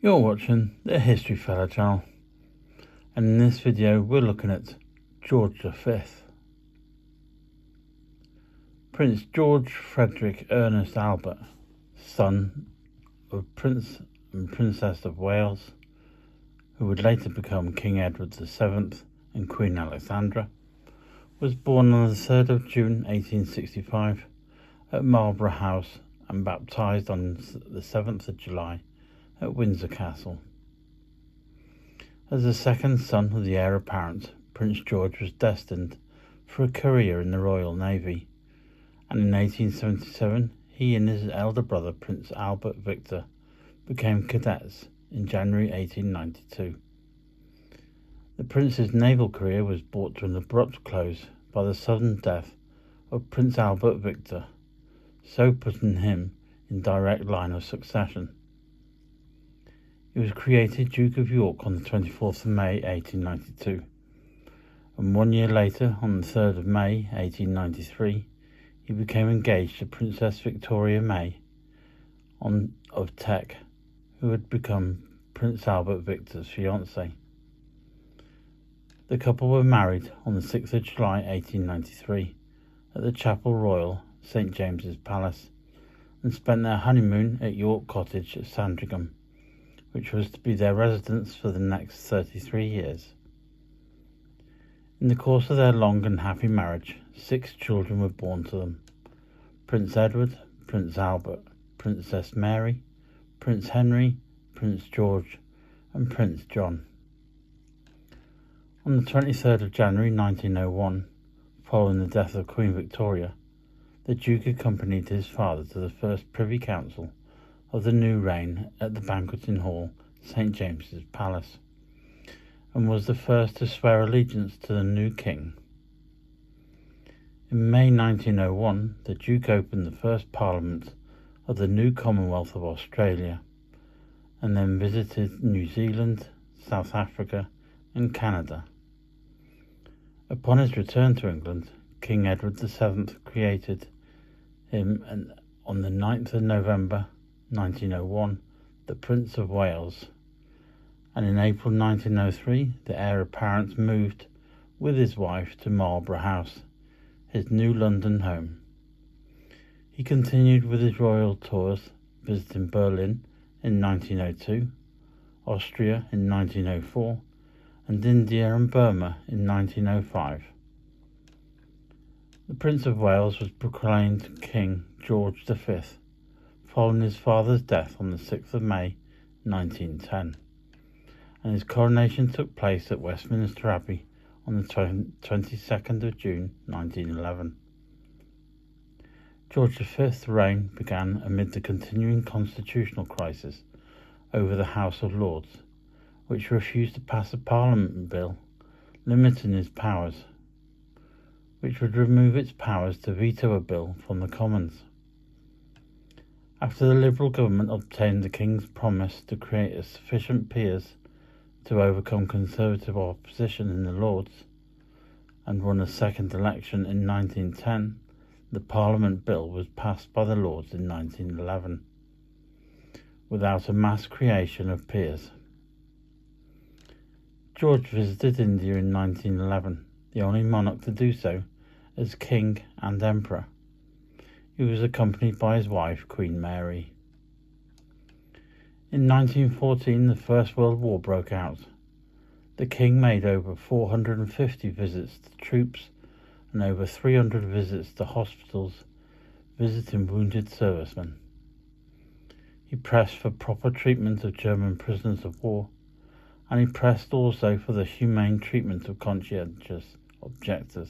You're watching the History Fella channel, and in this video we're looking at George V. Prince George Frederick Ernest Albert, son of Prince and Princess of Wales, who would later become King Edward VII and Queen Alexandra, was born on the 3rd of June 1865 at Marlborough House and baptised on the 7th of July at Windsor Castle. As the second son of the heir apparent, Prince George was destined for a career in the Royal Navy, and in 1877 he and his elder brother Prince Albert Victor became cadets in January 1892. The prince's naval career was brought to an abrupt close by the sudden death of Prince Albert Victor, so putting him in direct line of succession. He was created Duke of York on the 24th of May 1892, and 1 year later, on the 3rd of May 1893, he became engaged to Princess Victoria May of Teck, who had become Prince Albert Victor's fiancée. The couple were married on the 6th of July 1893 at the Chapel Royal, St James's Palace, and spent their honeymoon at York Cottage at Sandringham, which was to be their residence for the next 33 years. In the course of their long and happy marriage, 6 children were born to them: Prince Edward, Prince Albert, Princess Mary, Prince Henry, Prince George, and Prince John. On the 23rd of January 1901, following the death of Queen Victoria, the Duke accompanied his father to the first Privy Council of the new reign at the Banqueting Hall, St James's Palace, and was the first to swear allegiance to the new king. In May 1901, the Duke opened the first Parliament of the new Commonwealth of Australia, and then visited New Zealand, South Africa, and Canada. Upon his return to England, King Edward VII created him, on the 9th of November 1901, the Prince of Wales, and in April 1903 the heir apparent moved with his wife to Marlborough House, his new London home. He continued with his royal tours, visiting Berlin in 1902, Austria in 1904, and India and Burma in 1905. The Prince of Wales was proclaimed King George V following his father's death on the 6th of May 1910, and his coronation took place at Westminster Abbey on the 22nd of June 1911. George V's reign began amid the continuing constitutional crisis over the House of Lords, which refused to pass a Parliament bill limiting his powers, which would remove its powers to veto a bill from the Commons. After the Liberal government obtained the King's promise to create sufficient peers to overcome Conservative opposition in the Lords and run a second election in 1910, the Parliament bill was passed by the Lords in 1911, without a mass creation of peers. George visited India in 1911, the only monarch to do so as King and Emperor. He was accompanied by his wife, Queen Mary. In 1914, the First World War broke out. The King made over 450 visits to troops and over 300 visits to hospitals, visiting wounded servicemen. He pressed for proper treatment of German prisoners of war, and he pressed also for the humane treatment of conscientious objectors.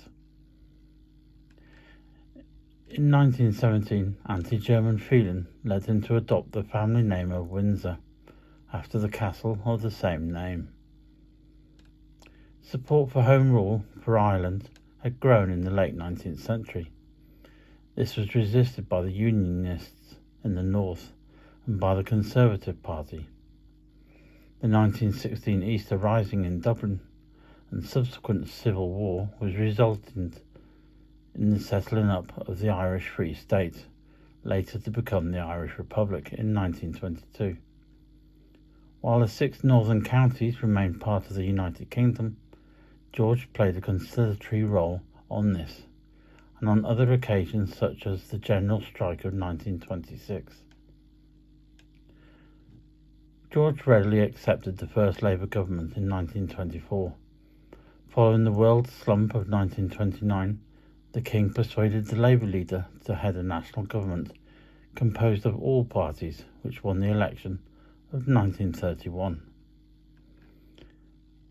In 1917, anti-German feeling led him to adopt the family name of Windsor, after the castle of the same name. Support for Home Rule for Ireland had grown in the late 19th century. This was resisted by the Unionists in the north and by the Conservative Party. The 1916 Easter Rising in Dublin and subsequent civil war was resultant in the settling up of the Irish Free State, later to become the Irish Republic in 1922. While the 6 northern counties remained part of the United Kingdom, George played a conciliatory role on this, and on other occasions such as the General Strike of 1926. George readily accepted the first Labour government in 1924. Following the world slump of 1929, the King persuaded the Labour leader to head a national government composed of all parties, which won the election of 1931.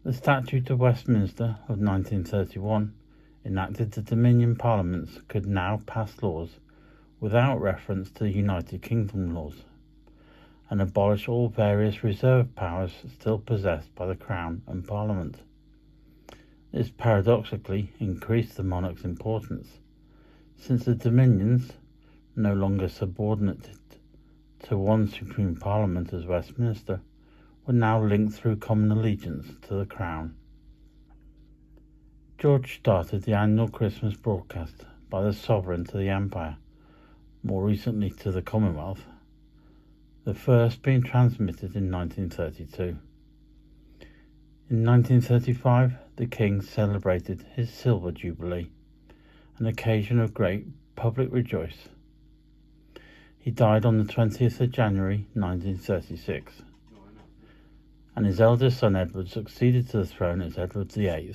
The Statute of Westminster of 1931 enacted that Dominion parliaments could now pass laws without reference to United Kingdom laws, and abolish all various reserved powers still possessed by the Crown and Parliament. This paradoxically increased the monarch's importance, since the Dominions, no longer subordinate to one supreme Parliament as Westminster, were now linked through common allegiance to the Crown. George started the annual Christmas broadcast by the Sovereign to the Empire, more recently to the Commonwealth, the first being transmitted in 1932. In 1935, the King celebrated his Silver Jubilee, an occasion of great public rejoice. He died on the 20th of January 1936, and his eldest son Edward succeeded to the throne as Edward VIII.